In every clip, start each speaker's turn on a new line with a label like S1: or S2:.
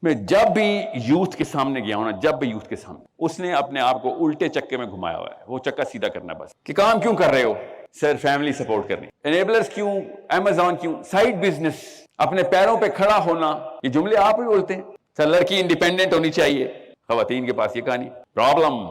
S1: میں جب بھی یوتھ کے سامنے گیا ہوں نا، جب بھی یوتھ کے سامنے، اس نے اپنے آپ کو الٹے چکے میں گھمایا ہوا ہے. وہ چکا سیدھا کرنا بس کہ کام کیوں کر رہے ہو؟ سر فیملی سپورٹ کرنی. انیبلرز کیوں؟ امیزون کیوں؟ سائیڈ بزنس، اپنے پیروں پہ کھڑا ہونا. یہ جملے آپ ہی بولتے ہیں. سر لڑکی انڈیپینڈنٹ ہونی چاہیے، خواتین کے پاس یہ کہانی. Problem,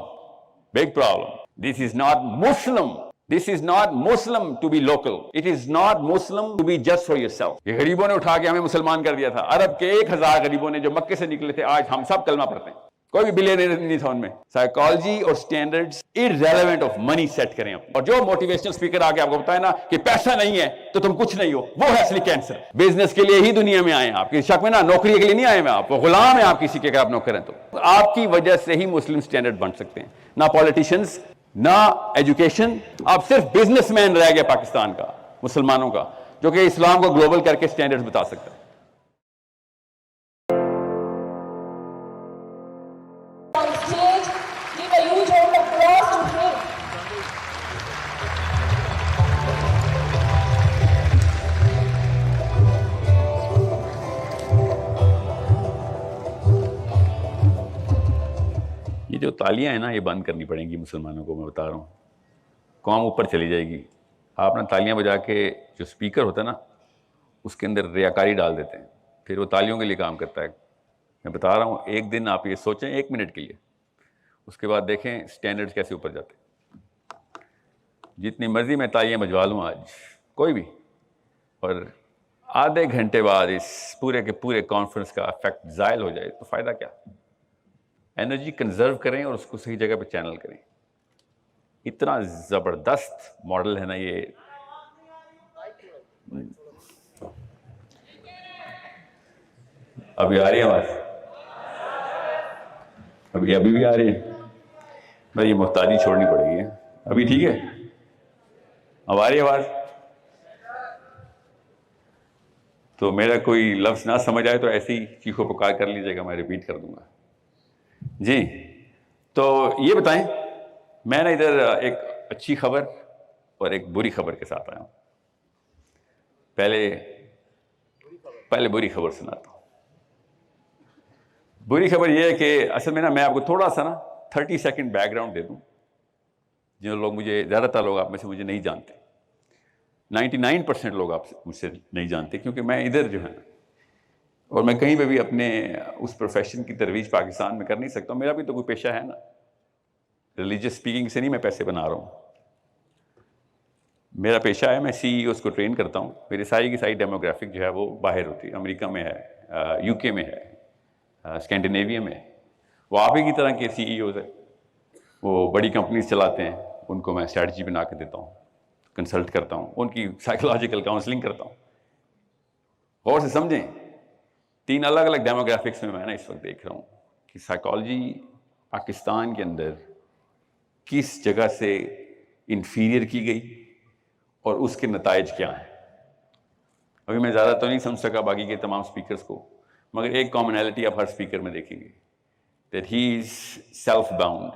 S1: big problem. This is not Muslim. This is not Muslim to be local. It is not Muslim to be just for yourself. یہ غریبوں نے اٹھا کے ہمیں مسلمان کر دیا تھا. عرب کے 1000 غریبوں نے جو مکے سے نکلے تھے، آج ہم سب کلمہ پڑھتے ہیں. کوئی بھی بلینئر نہیں تھا ان میں. سائیکالوجی اور standards irrelevant of money set کریں اپنے. اور جو موٹیویشنل اسپیکر آ کے آپ کو بتائے نا کہ پیسہ نہیں ہے تو تم کچھ نہیں ہو، وہ ہے اصلی کینسر. بزنس کے لیے ہی دنیا میں آئے ہیں آپ، کسی شک میں نا نوکری کے لیے نہیں آئے ہیں آپ. وہ غلام ہیں آپ کسی کے، اگر آپ نوکر ہیں تو. آپ کی وجہ سے ہی مسلم سٹینڈرڈ بن سکتے ہیں، نہ پولیٹیشنز نہ ایجوکیشن. آپ صرف بزنس مین رہ گیا پاکستان کا، مسلمانوں کا، جو کہ اسلام کو گلوبل کر کے سٹینڈرڈز بتا سکتا ہے. یہ جو تالیاں ہیں نا، یہ بند کرنی پڑیں گی مسلمانوں کو. میں بتا رہا ہوں، قوم اوپر چلی جائے گی. آپ نا تالیاں بجا کے، جو اسپیکر ہوتا ہے نا اس کے اندر ریاکاری ڈال دیتے ہیں، پھر وہ تالیوں کے لیے کام کرتا ہے. میں بتا رہا ہوں، ایک دن آپ یہ سوچیں 1 منٹ کے لیے، اس کے بعد دیکھیں سٹینڈرڈ کیسے اوپر جاتے ہیں. جتنی مرضی میں تالیاں بجوا لوں آج، کوئی بھی، اور آدھے گھنٹے بعد اس پورے کے پورے کانفرنس کا افیکٹ زائل ہو جائے تو فائدہ کیا؟ انرجی کنزرو کریں اور اس کو صحیح جگہ پہ چینل کریں. اتنا زبردست ماڈل ہے نا یہ. ابھی آ رہی ہے آواز؟ ابھی بھی آ رہی ہے؟ بھائی یہ محتاجی چھوڑنی پڑے گی. ابھی ٹھیک ہے؟ اب آ رہی ہے آواز؟ تو میرا کوئی لفظ نہ سمجھ آئے تو ایسی ہی چیخو پکار کر لیجیے گا، میں ریپیٹ کر دوں گا. جی تو یہ بتائیں، میں نے ادھر ایک اچھی خبر اور ایک بری خبر کے ساتھ آیا ہوں. پہلے بری خبر سناتا ہوں. بری خبر یہ ہے کہ اصل میں نا، میں آپ کو تھوڑا سا نا 30 سیکنڈ بیک گراؤنڈ دے دوں. جو لوگ مجھے، زیادہ تر لوگ آپ میں سے مجھے نہیں جانتے، 99% لوگ آپ سے مجھ سے نہیں جانتے، کیونکہ میں ادھر جو ہے، اور میں کہیں پہ بھی اپنے اس پروفیشن کی ترویج پاکستان میں کر نہیں سکتا. میرا بھی تو کوئی پیشہ ہے نا، ریلیجیس اسپیکنگ سے نہیں میں پیسے بنا رہا ہوں. میرا پیشہ ہے، میں CEOs کو ٹرین کرتا ہوں. میری ساری کی ساری ڈیموگرافک جو ہے وہ باہر ہوتی ہے. امریکہ میں ہے، UK میں ہے، اسکینڈینیویا میں. وہ آپ ہی کی طرح کے CEOs ہیں، وہ بڑی کمپنیز چلاتے ہیں. ان کو میں اسٹریٹجی بنا کے دیتا ہوں، کنسلٹ کرتا ہوں، ان کی سائیکولوجیکل کاؤنسلنگ کرتا ہوں. غور سے سمجھیں، 3 الگ الگ ڈیموگرافکس میں نا اس وقت دیکھ رہا ہوں کہ سائیکالوجی پاکستان کے اندر کس جگہ سے انفیریئر کی گئی اور اس کے نتائج کیا ہیں. ابھی میں زیادہ تو نہیں سمجھ سکا باقی کے تمام اسپیکرز کو، مگر ایک کامنالٹی آپ ہر اسپیکر میں دیکھیں گے، that he is self bound.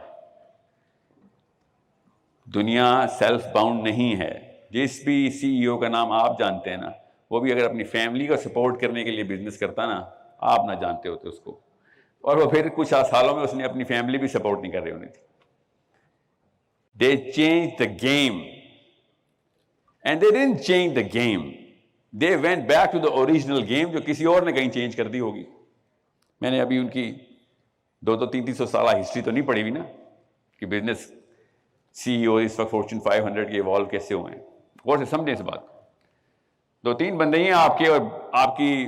S1: دنیا سیلف باؤنڈ نہیں ہے. جس بھی CEO کا نام آپ جانتے ہیں نا، وہ بھی اگر اپنی فیملی کو سپورٹ کرنے کے لیے بزنس کرتا نا، آپ نہ جانتے ہوتے اس کو، اور وہ پھر کچھ سالوں میں اس نے اپنی فیملی بھی سپورٹ نہیں کر رہی ہونی تھی. They changed the game. And they didn't change the game. They went back to the original game جو کسی اور نے کہیں چینج کر دی ہوگی. میں نے ابھی ان کی 200-300 سالہ ہسٹری تو نہیں پڑھی ہوئی نا، کہ بزنس CEO اس وقت فارچون 500 کے ایوالو کیسے ہوئے ہیں. غور سے سمجھیں اس بات. 2-3 بندے ہیں آپ کے اور آپ کی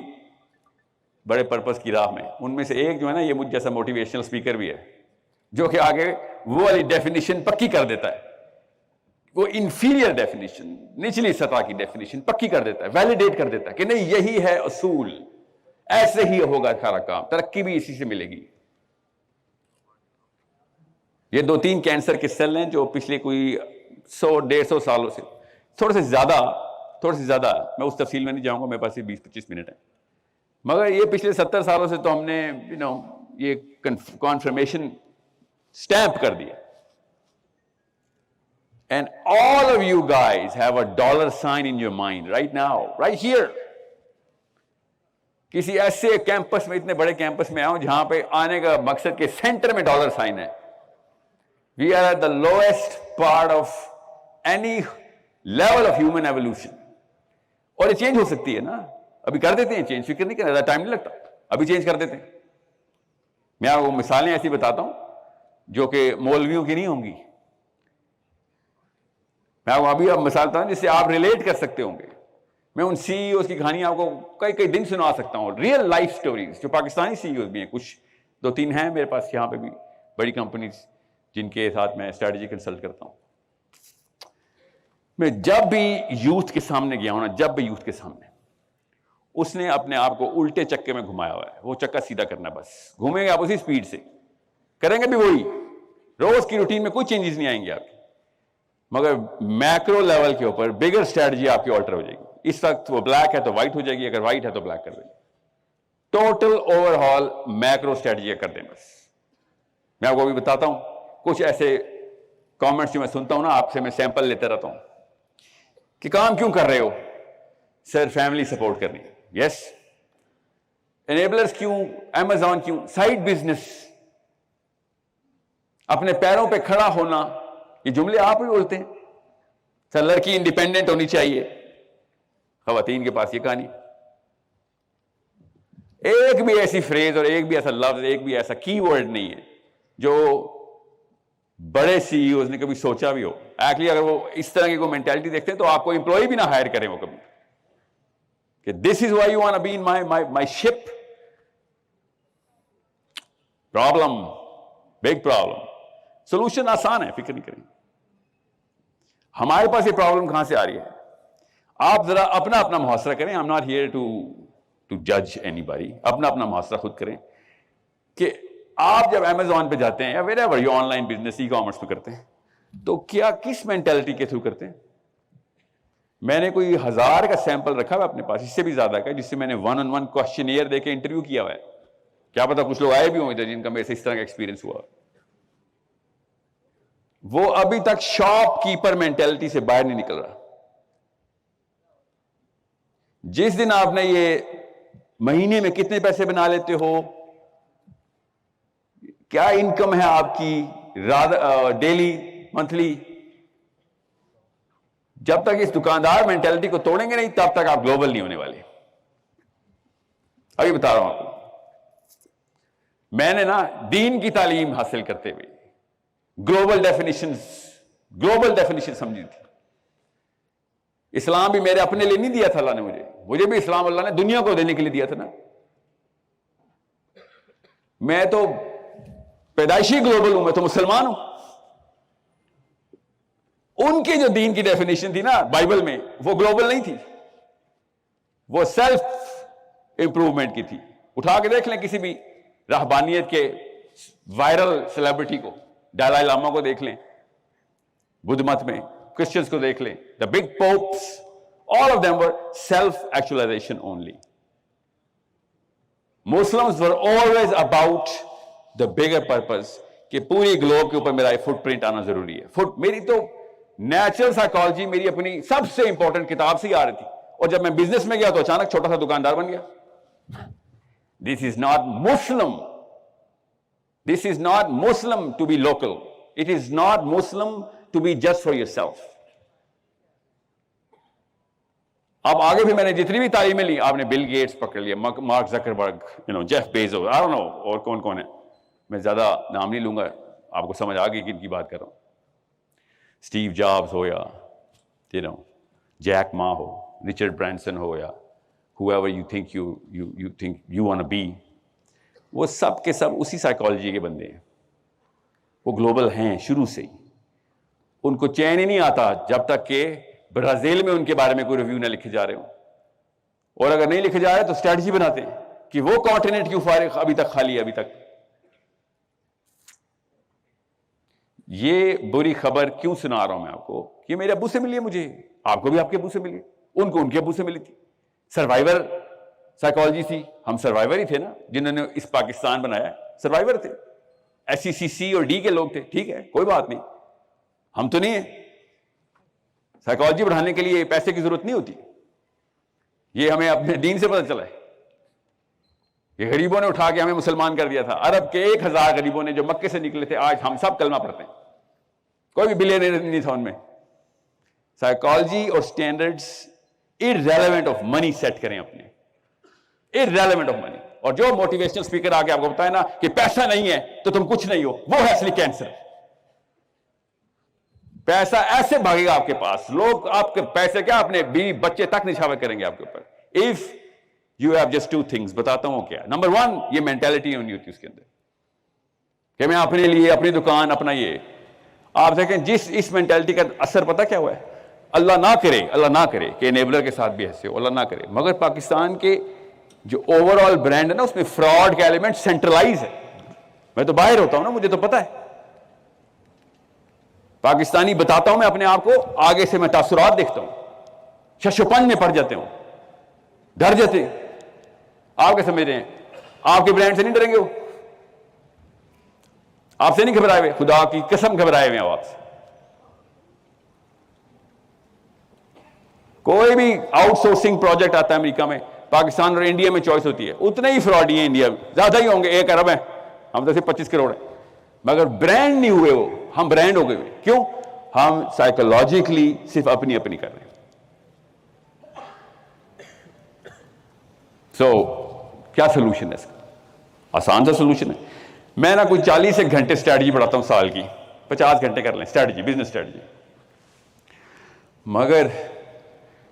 S1: بڑے پرپس کی راہ میں. ان میں سے ایک جو ہے نا، یہ مجھ جیسا موٹیویشنل اسپیکر بھی ہے، جو کہ آگے وہ والی ڈیفینیشن پکی کر دیتا ہے. وہ انفیریئر ڈیفینیشن، نچلی سطح کی ڈیفینیشن پکی کر دیتا ہے، ویلیڈیٹ کر دیتا ہے کہ نہیں، یہی ہے اصول، ایسے ہی ہوگا سارا کام، ترقی بھی اسی سے ملے گی. یہ 2-3 کینسر کے سیل ہیں جو پچھلے کوئی 100-150 سالوں سے، تھوڑے سے زیادہ، میں اس تفصیل میں نہیں جاؤں گا، میرے پاس یہ 20-25 منٹ ہے، مگر یہ پچھلے 70 سالوں سے تو ہم نے یہ کنفرمیشن اسٹیمپ کر دیا. And all of you guys have a dollar sign in your mind right now, right here. کسی ایسے کیمپس میں, اتنے بڑے کیمپس میں آؤں جہاں پہ آنے کا مقصد کے سینٹر میں ڈالر سائن ہے. We are at the lowest part of any level of human evolution. اور یہ چینج ہو سکتی ہے نا, ابھی کر دیتے ہیں چینج, فکر نہیں کرنا, ٹائم نہیں لگتا, ابھی چینج کر دیتے ہیں. میں آپ کو مثالیں ایسی بتاتا ہوں جو کہ مولویوں کی نہیں ہوں گی. میں آپ کو ابھی اب مثال بتاتا ہوں جس سے آپ ریلیٹ کر سکتے ہوں گے. میں ان سی ای اوز کی کہانی آپ کو کئی دن سنا سکتا ہوں, ریئل لائف سٹوریز, جو پاکستانی سی ای اوز بھی ہیں, کچھ 2-3 ہیں میرے پاس یہاں پہ بھی, بڑی کمپنیز جن کے ساتھ میں اسٹریٹجی کنسلٹ کرتا ہوں. میں جب بھی یوتھ کے سامنے گیا ہوں نا, جب بھی یوتھ کے سامنے, اس نے اپنے آپ کو الٹے چکے میں گھمایا ہوا ہے. وہ چکا سیدھا کرنا ہے بس, گھومیں گے آپ اسی سپیڈ سے, کریں گے بھی وہی, روز کی روٹین میں کوئی چینجز نہیں آئیں گے آپ کی, مگر میکرو لیول کے اوپر بگر اسٹریٹجی آپ کی آلٹر ہو جائے گی. اس وقت وہ بلیک ہے تو وائٹ ہو جائے گی, اگر وائٹ ہے تو بلیک کر دیں گے. Total over hall macro strategy کر دیں بس. میں آپ کو ابھی بتاتا ہوں کچھ ایسے کامنٹس جو میں سنتا ہوں نا آپ سے, میں سیمپل لیتے رہتا ہوں کہ کام کیوں کر رہے ہو؟ سر فیملی سپورٹ کرنی. یس. انیبلرز کیوں؟ امیزون کیوں؟ سائڈ بزنس, اپنے پیروں پہ کھڑا ہونا. یہ جملے آپ ہی بولتے ہیں. سر لڑکی انڈیپینڈنٹ ہونی چاہیے, خواتین کے پاس یہ کہانی. ایک بھی ایسی فریز اور ایک بھی ایسا لفظ, ایک بھی ایسا کی ورڈ نہیں ہے جو بڑے سی ای اوز نے کبھی سوچا بھی ہو. ایکچولی اگر وہ اس طرح کی کوئی مینٹالٹی دیکھتے ہیں تو آپ کو امپلائی بھی نہ ہائر کریں وہ کبھی, کہ this is why you want to be in my ship. Problem, big problem. Solution آسان ہے, فکر نہیں کریں. ہمارے پاس یہ پرابلم کہاں سے آ رہی ہے؟ آپ ذرا اپنا اپنا محاصرہ کریں. I am not here to جج اینی باڈی. اپنا اپنا محاصرہ خود کریں کہ آپ جب امیزون پہ جاتے ہیں یا where ever you on line business, e commerce پہ کرتے ہیں, تو کیا کس مینٹالٹی کے تھرو کرتے ہیں؟ میں نے کوئی 1000 کا سیمپل رکھا ہوا اپنے پاس, اس سے بھی زیادہ کا, جس سے میں نے 1-on-1 کوشچنیئر دے کے انٹرویو کیا ہوا ہے. کیا پتا کچھ لوگ آئے بھی ہوں ادھر جن کا میرے سے اس طرح کا ایکسپیرینس ہوا. وہ ابھی تک شاپ کیپر مینٹالٹی سے باہر نہیں نکل رہا. جس دن آپ نے یہ مہینے میں کتنے پیسے بنا لیتے ہو, کیا انکم ہے آپ کی ڈیلی, منتھلی, جب تک اس دکاندار مینٹالٹی کو توڑیں گے نہیں تب تک آپ گلوبل نہیں ہونے والے. ابھی بتا رہا ہوں آپ کو, میں نے نا دین کی تعلیم حاصل کرتے ہوئے گلوبل ڈیفینیشن سمجھی تھی. اسلام بھی میرے اپنے لیے نہیں دیا تھا اللہ نے, مجھے بھی اسلام اللہ نے دنیا کو دینے کے لیے دیا تھا نا. میں تو پیدائشی گلوبل ہوں, میں تو مسلمان ہوں. ان کی جو دین کی ڈیفینیشن تھی نا بائبل میں, وہ گلوبل نہیں تھی, وہ سیلف امپروومنٹ کی تھی. اٹھا کے دیکھ لیں کسی بھی رہبانیت کے وائرل سیلیبریٹی کو, ڈالائی لاما کو دیکھ لیں, بدھ مت میں کرسچنس کو دیکھ لیں, the big popes, all of them were self-actualization only. Muslims were always about the bigger purpose, کہ پوری گلوب کے اوپر میرا فٹ پرنٹ آنا ضروری ہے. میری تو نیچرل سائیکالوجی میری اپنی سب سے امپورٹنٹ کتاب سے ہی آ رہی تھی, اور جب میں بزنس میں گیا تو اچانک چھوٹا سا دکاندار بن گیا. This is not Muslim. This is not Muslim to be local. It is not Muslim to be just for yourself. اب آگے بھی میں نے جتنی بھی تعلیمیں لی, آپ نے بل گیٹس پکڑ لیا, Mark Zuckerberg, Jeff Bezos, I don't know اور کون کون ہے, میں زیادہ نام نہیں لوں گا, آپ کو سمجھ آ گئی کن کی بات کر رہا ہوں. اسٹیو جابز ہو یا جیک ما ہو, رچرڈ برانسن ہو, یا whoever you think you want to be, وہ سب کے سب اسی سائیکالوجی کے بندے ہیں. وہ گلوبل ہیں شروع سے ہی. ان کو چین ہی نہیں آتا جب تک کہ برازیل میں ان کے بارے میں کوئی ریویو نہ لکھے جا رہے ہوں, اور اگر نہیں لکھے جا رہے تو اسٹریٹجی بناتے ہیں کہ وہ کانٹیننٹ کیوں فارغ ابھی تک خالی ہے. ابھی تک یہ بری خبر کیوں سنا رہا ہوں میں آپ کو, کہ میرے ابو سے ملی ہے مجھے, آپ کو بھی آپ کے ابو سے ملی, ان کو ان کے ابو سے ملی تھی. سروائیور سائیکالوجی تھی, ہم سروائیور ہی تھے نا جنہوں نے اس پاکستان بنایا, سروائیور تھے. SEC اور ڈی کے لوگ تھے, ٹھیک ہے کوئی بات نہیں, ہم تو نہیں ہیں. سائیکالوجی بڑھانے کے لیے پیسے کی ضرورت نہیں ہوتی, یہ ہمیں اپنے دین سے پتہ چلا ہے. یہ غریبوں نے اٹھا کے ہمیں مسلمان کر دیا تھا. عرب کے 1000 غریبوں نے جو مکے سے نکلے تھے, آج ہم سب کلمہ پڑھتے ہیں. کوئی بھی بلینئر نہیں تھا ان میں. سائیکالوجی اور standards irrelevant of money set کریں اپنے, irrelevant آف منی. اور جو موٹیویشنل اسپیکر آ کے آپ کو بتائے نا کہ پیسہ نہیں ہے تو تم کچھ نہیں ہو, وہ ہے اصلی کینسر. پیسہ ایسے بھاگے گا آپ کے پاس, لوگ آپ کے پیسے کیا اپنے بیوی بچے تک نچھاور کریں گے آپ کے اوپر. if you have just 2 things, بتاتا ہوں کیا. نمبر 1, یہ مینٹالٹی ہونی ہوتی ہے اس کے اندر کہ میں اپنے لیے, اپنی دکان, اپنا یہ. آپ دیکھیں جس اس مینٹالٹی کا اثر پتہ کیا ہوا ہے. اللہ نہ کرے کہ انیبلر کے ساتھ بھی ایسے ہو, اللہ نہ کرے, مگر پاکستان کے جو اوور آل برانڈ ہے نا اس میں فراڈ کا ایلیمنٹ سینٹرلائز ہے. میں تو باہر ہوتا ہوں نا, مجھے تو پتا ہے. پاکستانی بتاتا ہوں میں اپنے آپ کو, آگے سے میں تاثرات دیکھتا ہوں, ششپن میں پڑ جاتے ہوں, ڈر جاتے ہیں. آپ کیا سمجھ رہے ہیں آپ کے برانڈ سے نہیں ڈریں گے؟ وہ آپ سے نہیں گھبرائے ہوئے, خدا کی قسم گھبرائے ہوئے ہیں آپ سے. کوئی بھی آؤٹ سورسنگ پروجیکٹ آتا ہے امریکہ میں, پاکستان اور انڈیا میں چوائس ہوتی ہے, اتنے ہی فراڈ ہیں انڈیا میں, زیادہ ہی ہوں گے, 1 ارب ہیں, ہم تو صرف 25 کروڑ ہیں. مگر برانڈ نہیں ہوئے وہ, ہم برانڈ ہو گئے ہوئے. کیوں؟ ہم سائیکولوجیکلی صرف اپنی کر رہے ہیں. کیا سولوشن ہے اس کا؟ آسان سا سولوشن ہے. میں نا کوئی 40 گھنٹے اسٹریٹجی پڑھاتا ہوں سال کی, 50 گھنٹے کر لیں اسٹریٹجی, بزنس اسٹریٹجی. مگر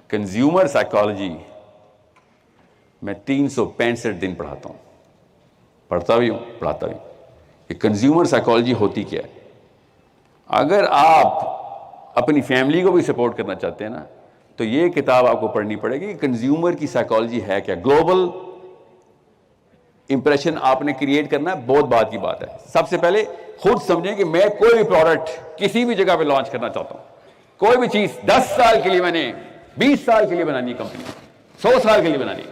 S1: کنزیومر سائیکالوجی میں 365 دن پڑھاتا ہوں, پڑھتا بھی ہوں, پڑھاتا بھی ہوں. کہ کنزیومر سائیکالوجی ہوتی کیا ہے. اگر آپ اپنی فیملی کو بھی سپورٹ کرنا چاہتے ہیں نا تو یہ کتاب آپ کو پڑھنی پڑے گی کہ کنزیومر کی سائیکالوجی ہے کیا. گلوبل امپریشن آپ نے کریٹ کرنا ہے, بہت بات کی بات ہے. سب سے پہلے خود سمجھیں کہ میں کوئی بھی پروڈکٹ کسی بھی جگہ پہ لانچ کرنا چاہتا ہوں, کوئی بھی چیز 10 سال کے لیے میں نے 20 سال کے لیے بنانی ہے, کمپنی 100 سال کے لیے بنانی ہے,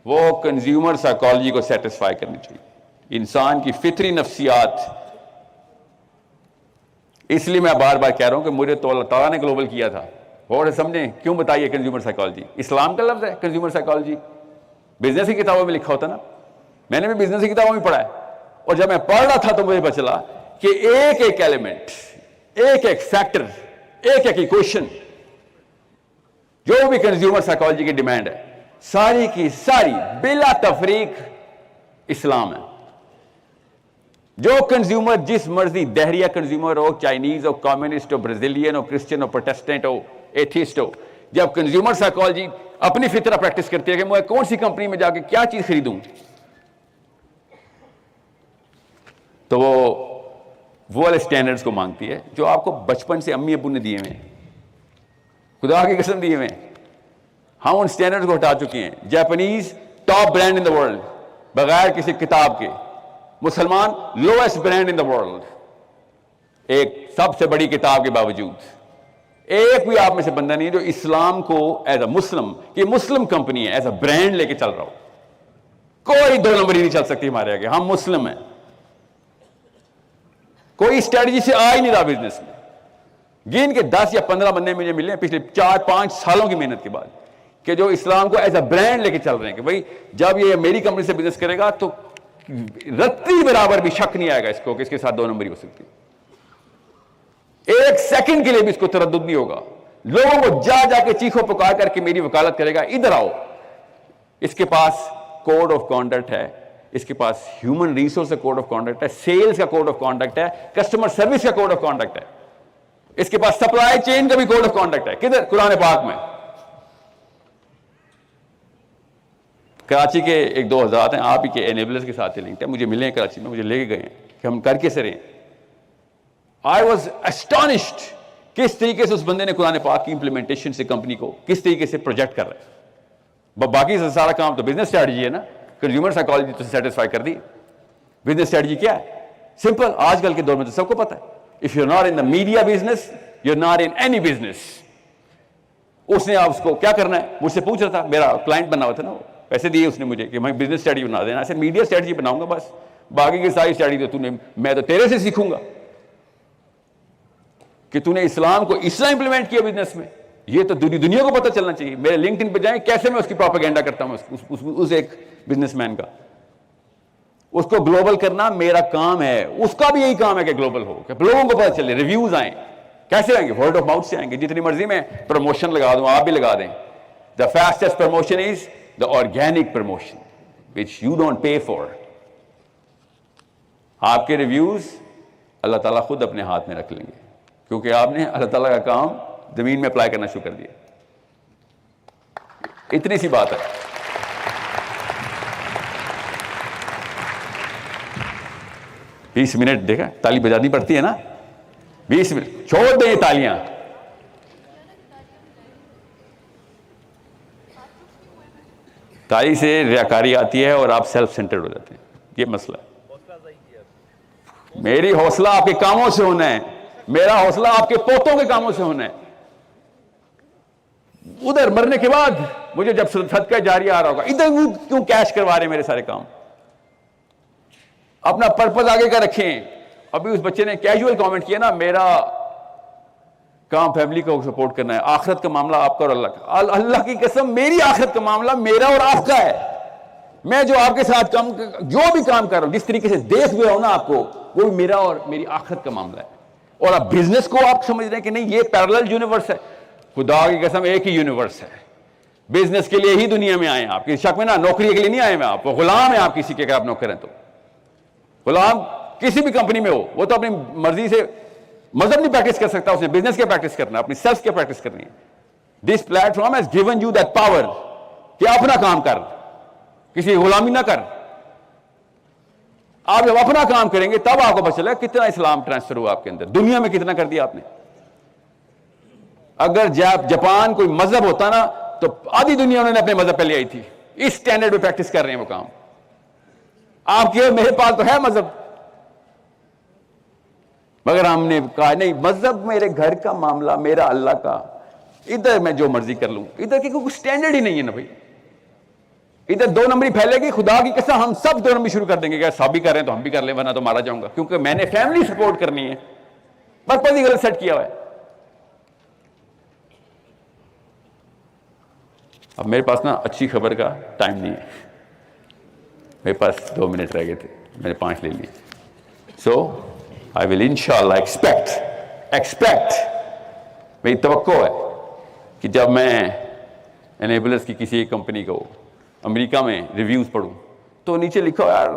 S1: وہ کنزیومر سائیکالوجی کو سیٹسفائی کرنی چاہیے. انسان کی فطری نفسیات. اس لیے میں بار بار کہہ رہا ہوں کہ مجھے تو اللہ تعالیٰ نے گلوبل کیا تھا. اور سمجھیں کیوں بتائیے کنزیومر سائیکالوجی, اسلام کا لفظ ہے کنزیومر سائیکالوجی, بزنس کی کتابوں میں لکھا ہوتا نا, میں نے بھی بزنس کی کتابوں میں پڑھا ہے. اور جب میں پڑھ رہا تھا تو مجھے پتا چلا کہ ایک ایک ایلیمنٹ, ایک ایک فیکٹر, ایک ایک ایکویشن جو بھی کنزیومر سائیکالوجی کی ڈیمانڈ ہے, ساری کی ساری بلا تفریق اسلام ہے. جو کنزیومر جس مرضی دہریہ کنزیومر ہو, چائنیز ہو, کمیونسٹ ہو, برازیلین ہو, کرسچن ہو, پروٹیسٹنٹ ہو, ایتھیسٹ ہو, جب کنزیومر سائیکالوجی اپنی فطرہ پریکٹس کرتی ہے کہ میں کون سی کمپنی میں جا کے کیا چیز خریدوں, تو وہ والے سٹینڈرڈز کو مانگتی ہے جو آپ کو بچپن سے امی ابو نے دیے ہوئے ہیں, خدا کی قسم دیے ہوئے ہیں. ہم ان سٹینڈرڈز کو ہٹا چکے ہیں. Japanese top brand in the world بغیر کسی کتاب کے, مسلمان lowest brand in the world, ایک سب سے بڑی کتاب کے باوجود. ایک بھی آپ میں سے بندہ نہیں ہے جو اسلام کو ایز اے مسلم, کہ مسلم کمپنی ہے, ایز اے برانڈ لے کے چل رہا ہو. کوئی 2 نمبری نہیں چل سکتی ہمارے آگے, ہم مسلم ہیں. کوئی اسٹریٹجی سے آ ہی نہیں رہا بزنس میں. گن کے 10 یا 15 بندے مجھے ملے ہیں پچھلے 4-5 سالوں کی محنت کے بعد کہ جو اسلام کو ایز اے برانڈ لے کے چل رہے ہیں کہ بھائی جب یہ میری کمپنی سے بزنس کرے گا تو رتی برابر بھی شک نہیں آئے گا اس کو کہ اس کے ساتھ 2 نمبری ہو سکتی. 1 سیکنڈ کے لیے بھی اس کو تردد نہیں ہوگا. لوگوں کو جا جا کے چیخو پکار کر کے میری وکالت کرے گا, ادھر آؤ. اس کے پاس کوڈ آف کانڈکٹ ہے, اس کے پاس ہیومن ریسورس کا کوڈ آف کانڈکٹ ہے, سیلز کا کوڈ آف کانڈکٹ ہے, کسٹمر سروس کا کوڈ آف کانڈکٹ ہے, اس کے پاس سپلائی چین کا بھی کوڈ آف کانڈکٹ ہے. کدھر؟ قرآن پاک میں. کراچی کے 1-2 حضرات ہیں آپ ہی کے انیبلرز کے ساتھ لنکڈ ہے, مجھے ملے ہیں کراچی میں, مجھے لے کے گئے ہیں کہ ہم کر کیسے رہے. I was astonished کس طریقے سے اس بندے نے قرآن پاک کی امپلیمنٹیشن سے کمپنی کو کس طریقے سے پروجیکٹ کر رہا ہے. باقی سارا کام تو بزنس اسٹریٹجی ہے نا, کنزیومر سائیکالوجی تو سیٹسفائی کر دی. بزنس اسٹریٹجی کیا ہے؟ سمپل, آج کل کے دور میں تو سب کو پتا ہے. If you're not in the media business, you're not in any business. اس نے آپ اس کو کیا کرنا ہے مجھ سے پوچھ رہا تھا, میرا کلائنٹ بنا ہوا تھا نا, پیسے دیے اس نے مجھے کہ میں بزنس اسٹریٹجی بنا دینا. ایسے میڈیا اسٹریٹجی بناؤں گا بس, باقی کی ساری اسٹریٹجی تو میں تو تیرے سے سیکھوں گا کہ تو نے اسلام کو اس طرح امپلیمنٹ کیا بزنس میں. یہ تو دنیا کو پتہ چلنا چاہیے. میرے لنکڈ ان پہ جائیں کیسے میں اس کی پروپیگنڈا کرتا ہوں اس ایک بزنس مین کا. اس کو گلوبل کرنا میرا کام ہے, اس کا بھی یہی کام ہے کہ گلوبل ہو, کہ لوگوں کو پتہ چلے, ریویوز آئیں. کیسے آئیں گے؟ ورڈ آف ماؤتھ سے آئیں گے. جتنی مرضی میں پروموشن لگا دوں, آپ بھی لگا دیں. The fastest promotion is the organic promotion which you don't pay for. آپ کے ریویوز اللہ تعالیٰ خود اپنے ہاتھ میں رکھ لیں گے, کیونکہ آپ نے اللہ تعالیٰ کا کام زمین میں اپلائی کرنا شروع کر دیا. اتنی سی بات ہے. 20 منٹ دیکھا, تالی بجانی پڑتی ہے نا, 20 منٹ چھوڑ دیں یہ تالیاں. تالی سے ریاکاری آتی ہے اور آپ سیلف سینٹرڈ ہو جاتے ہیں, یہ مسئلہ ہے. میری حوصلہ آپ کے کاموں سے ہونا ہے, میرا حوصلہ آپ کے پوتوں کے کاموں سے ہونا ہے. ادھر مرنے کے بعد مجھے جب صدقہ جاریہ آ رہا ہوگا, ادھر کیوں کیش کروا رہے ہیں میرے سارے کام؟ اپنا پرپز آگے کا رکھیں. ابھی اس بچے نے کیجول کامنٹ کیا نا, میرا کام فیملی کو سپورٹ کرنا ہے, آخرت کا معاملہ آپ کا اور اللہ کا. اللہ کی قسم, میری آخرت کا معاملہ میرا اور آپ کا ہے. میں جو آپ کے ساتھ جو بھی کام کر رہا ہوں, جس طریقے سے دیکھ بھی رہا ہوں نا آپ کو, وہ میرا اور میری آخرت کا معاملہ ہے. اور اب بزنس کو آپ سمجھ رہے ہیں کہ نہیں یہ پیرلل یونیورس ہے. خدا کی قسم ایک ہی یونیورس ہے. بزنس کے لیے ہی دنیا میں آئے ہیں آپ, کسی شک میں نا, نوکری کے لیے نہیں آئے ہیں آپ. وہ غلام ہیں آپ کسی کے, اگر آپ نوکر ہیں تو. غلام کسی بھی کمپنی میں ہو, وہ تو اپنی مرضی سے مذہب نہیں پریکٹس کر سکتا, اس نے بزنس کے پریکٹس کرنا ہے, اپنی سیلف کے پریکٹس کرنی ہے. This platform has given you that power کہ اپنا کام کر, کسی غلامی نہ کر. آپ جب اپنا کام کریں گے تب آپ کو پتہ چلے کتنا اسلام ٹرانسفر ہوا آپ کے اندر, دنیا میں کتنا کر دیا آپ نے. اگر جاپان کوئی مذہب ہوتا نا تو آدھی دنیا انہوں نے اپنے مذہب پہ لے آئی تھی. اس سٹینڈرڈ پہ پریکٹس کر رہے ہیں وہ کام. آپ کے میرے پاس تو ہے مذہب, مگر ہم نے کہا نہیں, مذہب میرے گھر کا معاملہ, میرا اللہ کا, ادھر میں جو مرضی کر لوں. ادھر کی کوئی سٹینڈرڈ ہی نہیں ہے نا بھائی. ادھر 2 نمبری پھیلے گی, خدا کی قسم ہم سب 2 نمبری شروع کر دیں گے کہ سب بھی کر رہے ہیں تو ہم بھی کر لیں, ورنہ تو مارا جاؤں گا, کیونکہ میں نے فیملی سپورٹ کرنی ہے. پرپز ہی غلط سیٹ کیا ہوا ہے. اب میرے پاس نا اچھی خبر کا ٹائم نہیں ہے, میرے پاس 2 منٹ رہ گئے تھے, میں نے 5 لے لیے. سو I will inshallah expect میری توقع ہے کہ جب میں انیبلرز کی کسی ایک کمپنی کو امریکہ میں ریویوز پڑھوں تو نیچے لکھو یار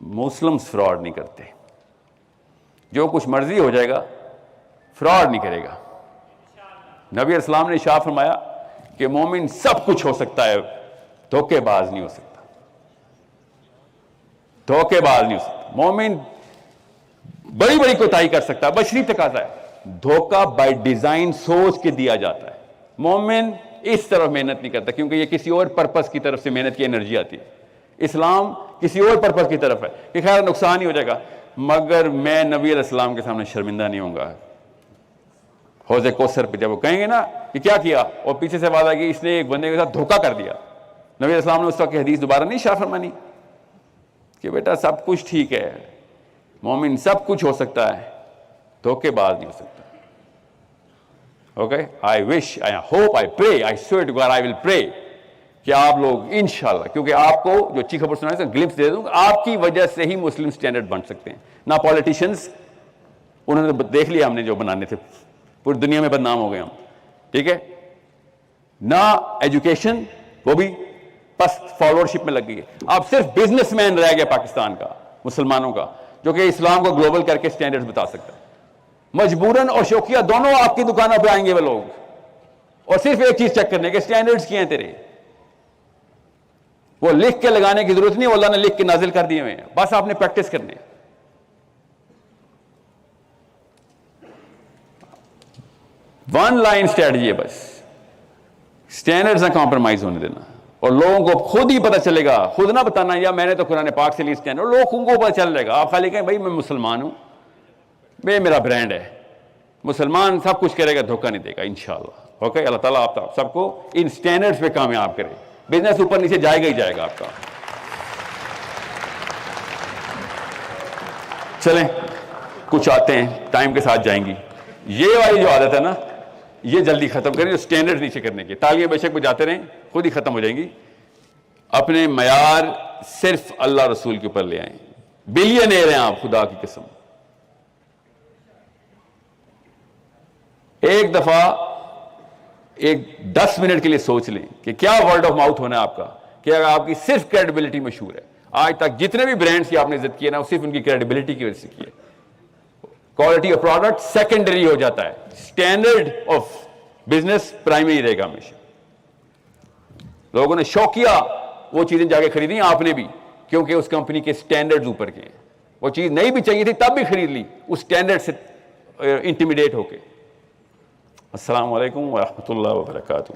S1: مسلمز فراڈ نہیں کرتے, جو کچھ مرضی ہو جائے گا فراڈ نہیں کرے گا. نبی علیہ السلام نے ارشاد فرمایا کہ مومن سب کچھ ہو سکتا ہے, دھوکے باز نہیں ہو سکتا. دھوکے باز نہیں ہو سکتا. مومن بڑی بڑی کوتاہی کر سکتا ہے, بشری تقاضا ہے. دھوکہ بائی ڈیزائن سوچ کے دیا جاتا ہے. مومن اس طرف محنت نہیں کرتا کیونکہ یہ کسی اور پرپس کی طرف سے محنت کی انرجی آتی ہے. اسلام کسی اور پرپس کی طرف ہے کہ خیر نقصان ہی ہو جائے گا, مگر میں نبی علیہ السلام کے سامنے شرمندہ نہیں ہوں گا. حوض کوثر پہ جب وہ کہیں گے نا کہ کیا کیا, اور پیچھے سے آواز آئے گی اس نے ایک بندے کے ساتھ دھوکہ کر دیا, نبی علیہ السلام نے اس وقت کی حدیث دوبارہ نہیں شاہ فرمانی کہ بیٹا سب کچھ ٹھیک ہے, مومن سب کچھ ہو سکتا ہے, دھوکے باز نہیں ہو سکتا. Okay, I wish, I hope, I pray, I swear to God I will pray کہ آپ لوگ انشاءاللہ, کیونکہ آپ کو جو اچھی خبر سنانے سے گلپس دے دوں, آپ کی وجہ سے ہی مسلم سٹینڈرڈ بن سکتے ہیں. نہ پولیٹیشنز, انہوں نے دیکھ لیا ہم نے جو بنانے تھے, پوری دنیا میں بدنام ہو گئے ہم, ٹھیک ہے. نہ ایجوکیشن, وہ بھی پس فالوورشپ میں لگ گئی ہے. اب صرف بزنس مین رہ گیا پاکستان کا, مسلمانوں کا, جو کہ اسلام کو گلوبل کر کے سٹینڈرڈ بتا سکتا ہے. مجبوراً اور شوقیہ دونوں آپ کی دکانوں پہ آئیں گے وہ لوگ, اور صرف ایک چیز چیک کرنے کے سٹینڈرڈز کیا ہیں تیرے. وہ لکھ کے لگانے کی ضرورت نہیں, وہ اللہ نے لکھ کے نازل کر دیے ہوئے ہیں, بس آپ نے پریکٹس کرنے. ون لائن اسٹریٹجی ہے بس, سٹینڈرڈز نہ کمپرومائز ہونے دینا, اور لوگوں کو خود ہی پتہ چلے گا, خود نہ بتانا یا میں نے تو قرآن پاک سے لی سٹینڈرڈ, لوگوں کو پتہ چل جائے گا. آپ خالی کہیں بھائی میں مسلمان ہوں, میرا برانڈ ہے, مسلمان سب کچھ کرے گا, دھوکہ نہیں دے گا انشاءاللہ. اوکے, اللہ تعالیٰ آپ سب کو ان سٹینڈرڈز پہ کامیاب کرے. بزنس اوپر نیچے جائے گا ہی جائے گا آپ کا. چلیں کچھ آتے ہیں, ٹائم کے ساتھ جائیں گی. یہ والی جو عادت ہے نا, یہ جلدی ختم کریں, جو سٹینڈرڈ نیچے کرنے کے. تالیاں بے شک بجاتے رہیں, خود ہی ختم ہو جائیں گی. اپنے معیار صرف اللہ رسول کے اوپر لے آئیں. بلینئر ہیں آپ, خدا کی قسم. ایک دفعہ 10 منٹ کے لیے سوچ لیں کہ کیا ورڈ آف ماؤتھ ہونا ہے آپ کا, کہ اگر آپ کی صرف کریڈیبلٹی مشہور ہے. آج تک جتنے بھی برانڈز کی آپ نے عزت کی ہے نا, وہ صرف ان کی کریڈیبلٹی کی وجہ سے کی ہے. کوالٹی آف پروڈکٹ سیکنڈری ہو جاتا ہے, اسٹینڈرڈ آف بزنس پرائمری رہے گا ہمیشہ. لوگوں نے شوقیہ وہ چیزیں جا کے خریدی, آپ نے بھی, کیونکہ اس کمپنی کے سٹینڈرڈز اوپر کے ہیں. وہ چیز نہیں بھی چاہیے تھی تب بھی خرید لی اس سٹینڈرڈ سے انٹیمیڈیٹ ہو کے. السلام علیکم ورحمۃ اللہ وبرکاتہ.